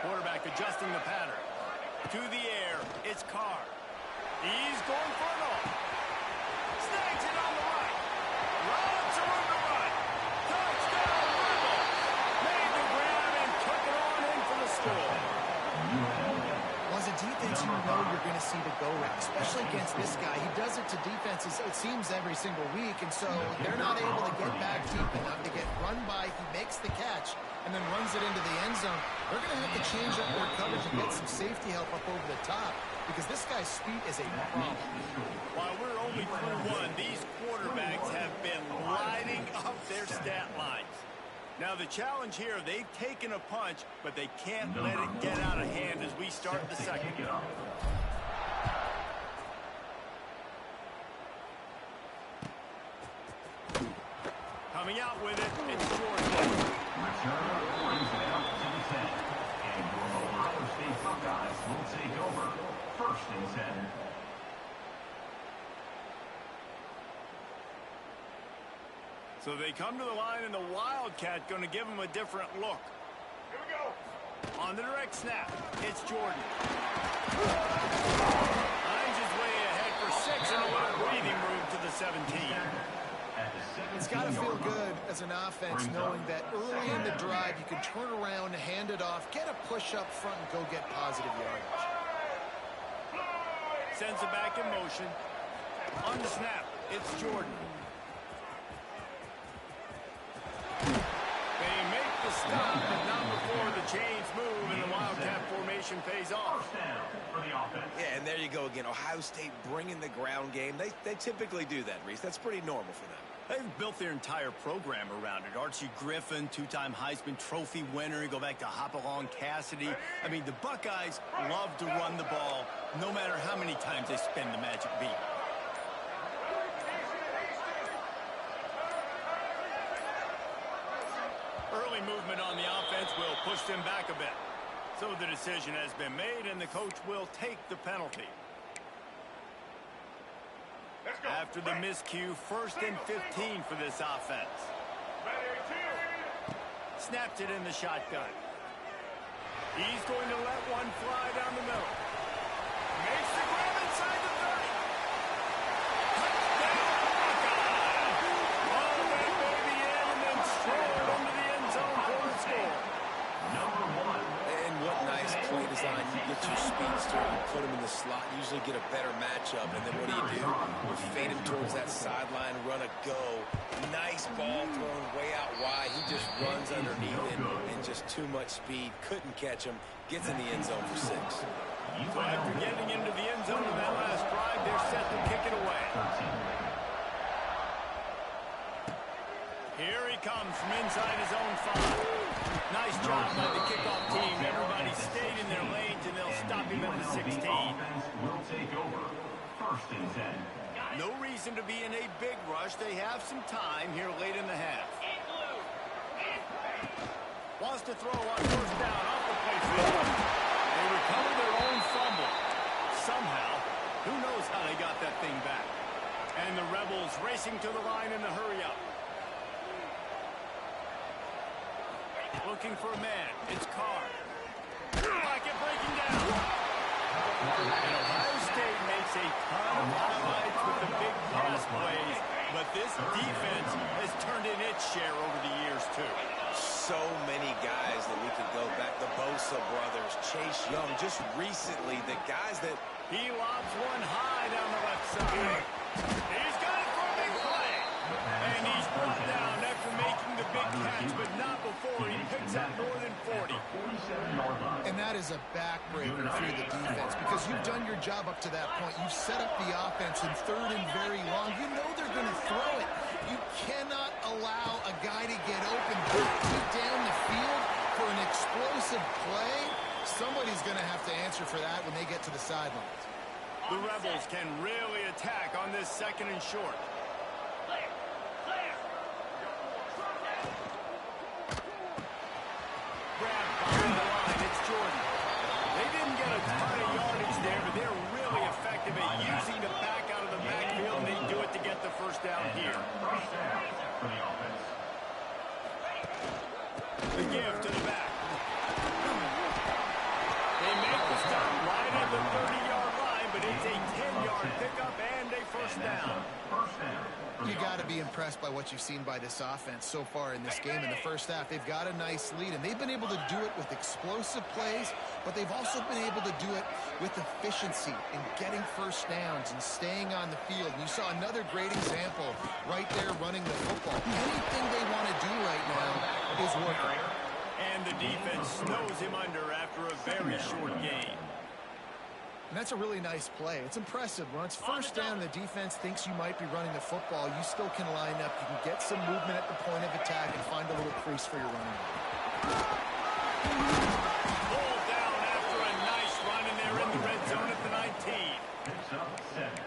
Quarterback adjusting the pattern. To the air, it's Carr. He's going for it all. Snags it on the right. Rollins around the right. Touchdown, Rebels. Made the grab and took it on in for the score. Well, as a defense, you know you're going to see the go route, especially against this guy. He does it to defenses, it seems, every single week, and so they're not able to get back deep enough to get run by. He makes the catch and then runs it into the end zone. They're going to have to change up their coverage and get some safety help up over the top because this guy's speed is a problem. While we're only through one, these quarterbacks have been lighting up their stat lines. Now the challenge here, they've taken a punch, but they can't let it get out of hand as we start the second. Coming out with it, it's Jordan. Return brings it out to the 10. And your Ohio State Buckeyes will take over. 1st and 10. So they come to the line, and the Wildcat going to give them a different look. Here we go. On the direct snap, it's Jordan. Finds his way ahead for 6 and a little breathing room to the 17. It's got to feel good as an offense knowing that early in the drive you can turn around, hand it off, get a push up front, and go get positive yardage. Sends it back in motion. On the snap, it's Jordan. They make the stop, but not before the chains move and the Wildcat formation pays off. First down for the offense. Yeah, and there you go again. Ohio State bringing the ground game. They typically do that, Reese. That's pretty normal for them. They've built their entire program around it. Archie Griffin, 2-time Heisman Trophy winner. You go back to Hopalong Cassidy. I mean, the Buckeyes love to run the ball no matter how many times they spin the magic beat. Early movement on the offense will push them back a bit. So the decision has been made, and the coach will take the penalty. After the miscue, 1st and 15 for this offense. Snapped it in the shotgun. He's going to let one fly down the middle. Makes the grab inside the 30. Touchdown, Buckeye! All that baby in and then strode into the end zone for a faster, you put him in the slot, usually get a better matchup, and then what do? You fade him towards that sideline, run a go. Nice ball thrown way out wide. He just runs underneath it, and just too much speed. Couldn't catch him. Gets in the end zone for 6. So after getting into the end zone in that last drive, they're set to kick it away. Here he comes from inside his own 5. Nice job by the kickoff team. Everybody stayed in their lanes, and they'll stop him at the 16. Will take over. First and 10. No reason to be in a big rush. They have some time here late in the half. Wants to throw on first down off the play field. They recover their own fumble. Somehow, who knows how they got that thing back. And the Rebels racing to the line in the hurry-up. Looking for a man. It's Carr. Pocket breaking down. And Ohio State makes a ton of highlights with the big pass plays, but this defense has turned in its share over the years, too. So many guys that we could go back. The Bosa brothers, Chase Young, just recently, the guys that... He lobs one high down the left side. He's got it for a big play. And he's brought down after making the big catch, but not before he picks up more than 40. And that is a backbreaker for the defense because you've done your job up to that point. You've set up the offense in 3rd and very long. You know they're going to throw it. You cannot allow a guy to get open deep down the field for an explosive play. Somebody's going to have to answer for that when they get to the sidelines. The Rebels can really attack on this 2nd and short. Grab behind the line. It's Jordan. They didn't get a ton of yardage there, but they're really effective at using the back out of the backfield, and they do it to get the first down here. First down for the offense. The give to the back. They make the stop right at the 30-yard line, but it's a 10-yard pickup and a first down. First down. You got to be impressed by what you've seen by this offense so far in this game. In the first half, they've got a nice lead, and they've been able to do it with explosive plays, but they've also been able to do it with efficiency in getting first downs and staying on the field. And you saw another great example right there running the football. Anything they want to do right now is working. And the defense snows him under after a very short gain. And that's a really nice play. It's impressive. When it's first down and the defense thinks you might be running the football, you still can line up. You can get some movement at the point of attack and find a little crease for your running. Pulled down after a nice run, and they're in the red zone at the 19.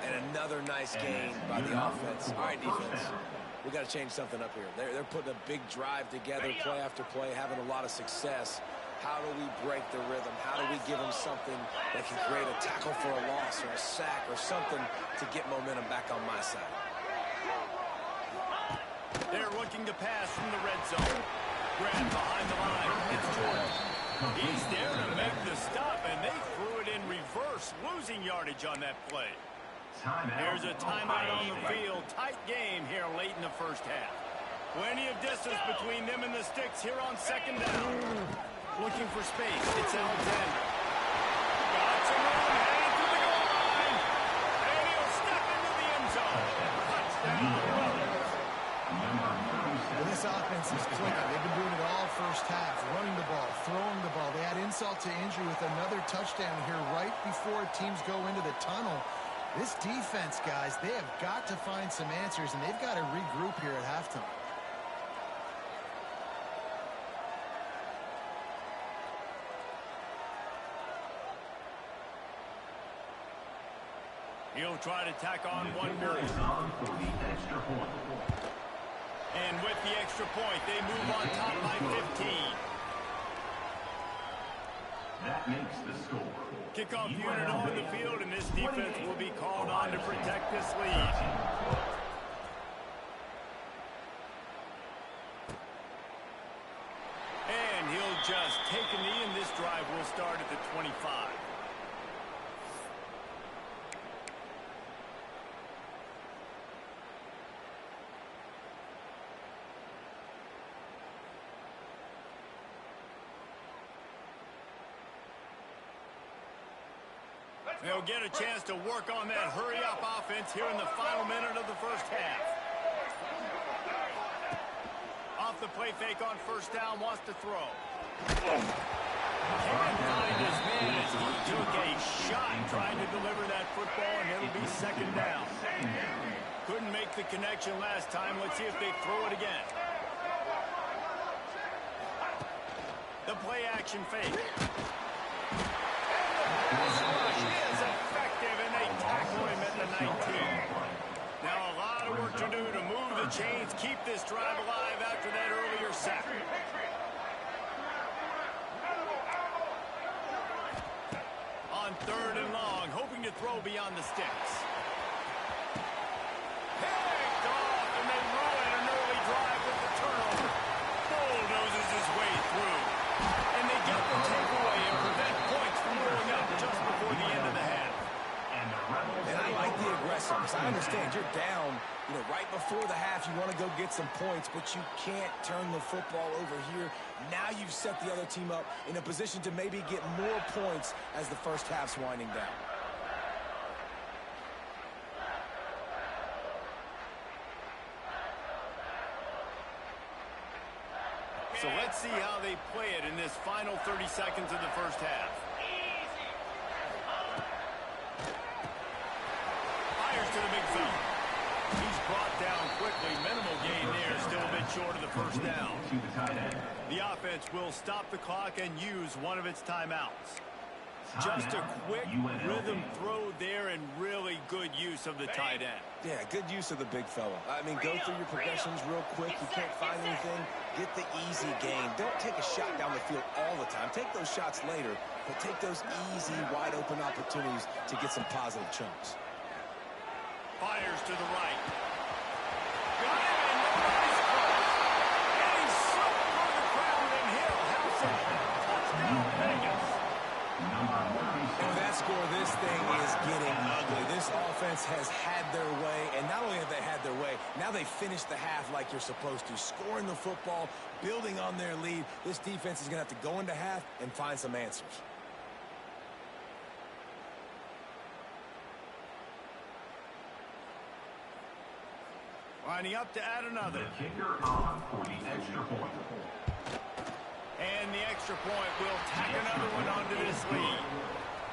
And another nice gain by the offense. All right, defense. We got to change something up here. They're putting a big drive together, play after play, having a lot of success. How do we break the rhythm? How do we give them something that can create a tackle for a loss or a sack or something to get momentum back on my side? They're looking to pass from the red zone. Grab behind the line. It's Jordan. He's there to make the stop, and they threw it in reverse, losing yardage on that play. There's a timeout on the field. Tight game here late in the first half. Plenty of distance between them and the sticks here on 2nd down. Looking for space. It's Alexander. Got some room, headed to the goal line. And he'll step into the end zone. Touchdown. Well, this offense is clicking. They've been doing it all first half, running the ball, throwing the ball. They had insult to injury with another touchdown here right before teams go into the tunnel. This defense, guys, they have got to find some answers, and they've got to regroup here at halftime. He'll try to tack on one more. And with the extra point, they move on top by 15. That makes the score. Kickoff unit on the field, and this defense will be called on to protect this lead. And he'll just take a knee, and this drive will start at the 25. They'll get a chance to work on that hurry-up offense here in the final minute of the first half. Off the play fake on first down, wants to throw. Can't find his man as he took a shot trying to deliver that football, and it'll be second down. Couldn't make the connection last time. Let's see if they throw it again. The play action fake. This rush is effective, and they tackle him at the 19. Now a lot of work to do to move the chains, keep this drive alive after that earlier sack. On third and long, hoping to throw beyond the sticks. Picked off, and they ruin an early drive with the turnover. Bulldozes his way through. And they get the takeaway and prevent points from going up just before the end of the half. And I like the aggressiveness. I understand you're down, right before the half. You want to go get some points, but you can't turn the football over here. Now you've set the other team up in a position to maybe get more points as the first half's winding down. So let's see how they play it in this final 30 seconds of the first half. Fires to the big fella. He's brought down quickly. Minimal gain there. Still a bit short of the first down. The offense will stop the clock and use one of its timeouts. Just a quick rhythm throw there and really good use of the tight end. Yeah, good use of the big fella. I mean, go through your progressions real quick. You can't find anything. Get the easy gain. Don't take a shot down the field all the time. Take those shots later, but take those easy, wide-open opportunities to get some positive chunks. Fires to the right. Got him, and nobody's close. And he's slipped through the crowd, and he'll have some touchdown Vegas. With that score, this thing is getting ugly. This offense has had their way, and not only have they had their way, now they finished the half like you're supposed to, scoring the football, building on their lead. This defense is going to have to go into half and find some answers. Lining up to add another. The kicker on for the extra point. And the extra point will tack another one onto this lead.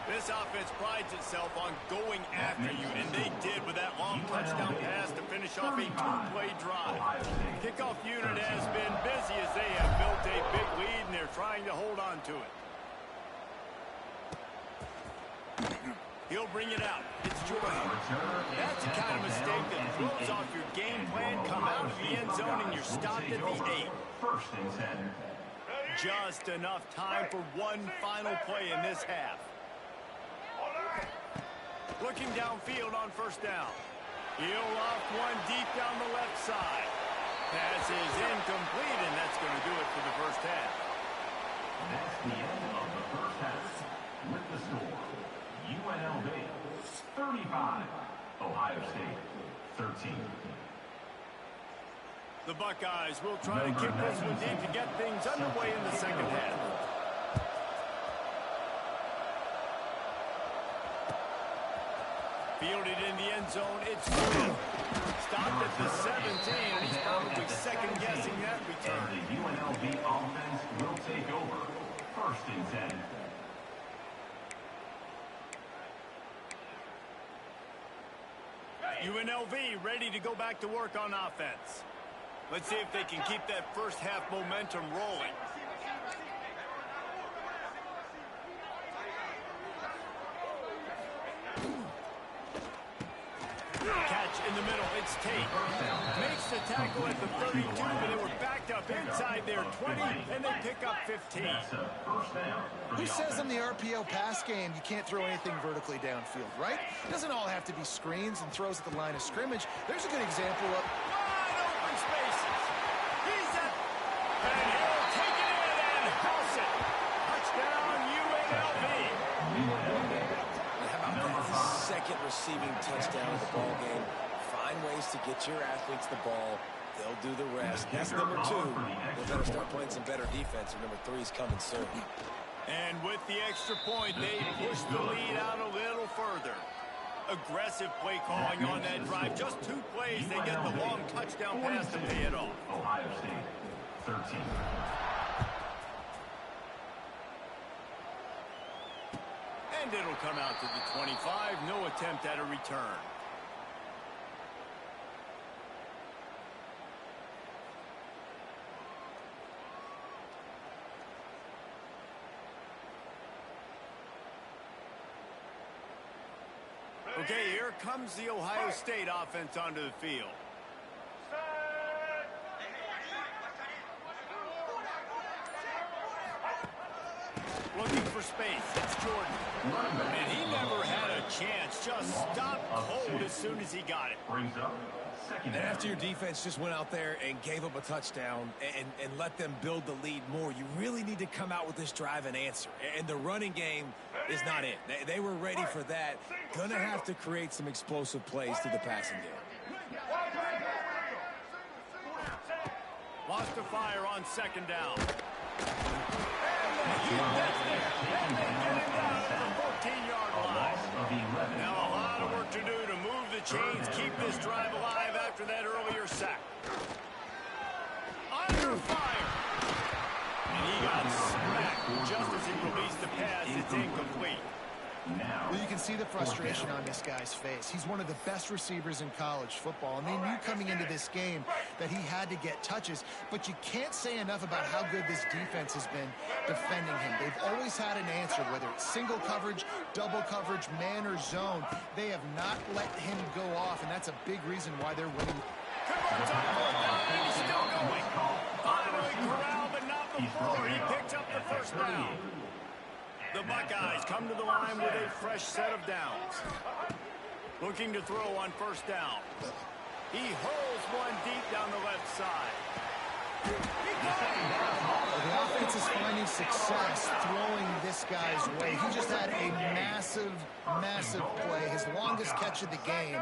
This offense prides itself on going after you, and they did with that long touchdown pass to finish off a two-play drive. Kickoff unit has been busy as they have built a big lead, and they're trying to hold on to it. He'll bring it out. It's Jordan. That's the kind of mistake that throws off your game plan. Come out of the end zone, and you're stopped at the 8. First and 10. Just enough time for one final play in this half. Looking downfield on first down. He'll loft one deep down the left side. Pass is incomplete, and that's going to do it for the first half. That's the end of the first half. With the score, UNLV 35, Ohio State 13. The Buckeyes will try to kick this one deep to get things underway in the second half. Fielded in the end zone, it's Smith. Stopped at the 17, and he's probably second-guessing that return. And the UNLV offense will take over. First and 10. UNLV ready to go back to work on offense. Let's see if they can keep that first half momentum rolling. Catch in the middle, it's Tate. Makes the tackle at the 32, but they were backed up inside their 20, and they pick up 15. Who says in the RPO pass game you can't throw anything vertically downfield, right? It doesn't all have to be screens and throws at the line of scrimmage. There's a good example of wide open spaces. He's at, and he'll take it in and house it. Touchdown UNLV. How about that second receiving touchdown of the ball game? Find ways to get your athletes the ball. They'll do the rest. That's number 2. They better start playing some better defense, and number 3 is coming soon. And with the extra point, they push the lead out a little further. Aggressive play calling on that drive. Just 2 plays, they get the long touchdown pass to pay it off. Ohio State, 13. And it'll come out to the 25. No attempt at a return. Okay, here comes the Ohio State offense onto the field. Looking for space. It's Jordan. And he never had a chance. Just stopped cold as soon as he got it. Brings up second. And after your defense just went out there and gave up a touchdown and let them build the lead more, you really need to come out with this drive and answer. And the running game is not it. They were ready for that. Gonna have to create some explosive plays through the passing game. Lost to fire on second down. And that's there. And they get him down at the 14-yard line. Now a lot of work to do to move the chains, keep this drive alive after that earlier sack. Under fire. And he got smacked just as he released the pass. It's incomplete. Well, you can see the frustration on this guy's face. He's one of the best receivers in college football, and they knew coming into this game that he had to get touches, but you can't say enough about how good this defense has been defending him. They've always had an answer, whether it's single coverage, double coverage, man or zone. They have not let him go off, and that's a big reason why they're winning. He's still going. Finally corralled, but not before he picked up the first down. The Buckeyes come to the line with a fresh set of downs. Looking to throw on first down. He hurls one deep down the left side. The offense is finding success throwing this guy's way. He just had a massive, massive play, his longest catch of the game.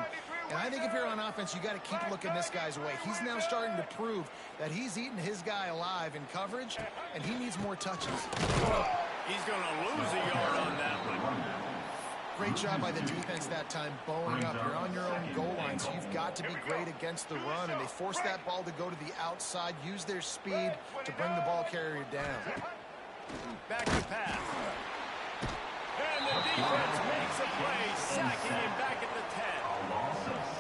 And I think if you're on offense, you got to keep looking this guy's way. He's now starting to prove that he's eating his guy alive in coverage, and he needs more touches. He's going to lose a yard on that one. Great job by the defense that time, bowing up. You're on your own goal line, so you've got to be great against the run, and they forced that ball to go to the outside, use their speed to bring the ball carrier down. Back to pass. And the defense makes a play, sacking him back at the 10.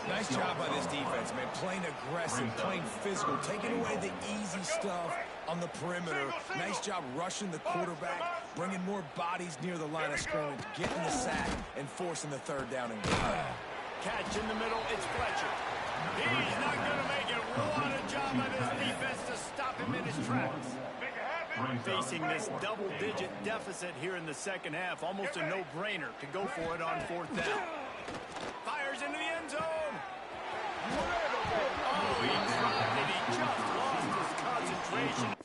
Nice job by this defense, man. Playing aggressive, playing physical, taking away the easy stuff on the perimeter. Nice job rushing the quarterback, bringing more bodies near the line of scrimmage, getting the sack, and forcing the third down and goal. Catch in the middle, it's Fletcher. He's not going to make it. What a job by this defense to stop him in his tracks. Facing this double-digit deficit here in the second half, almost a no-brainer to go for it on fourth down. Fires into the end zone. Oh, he dropped it. He just lost his concentration.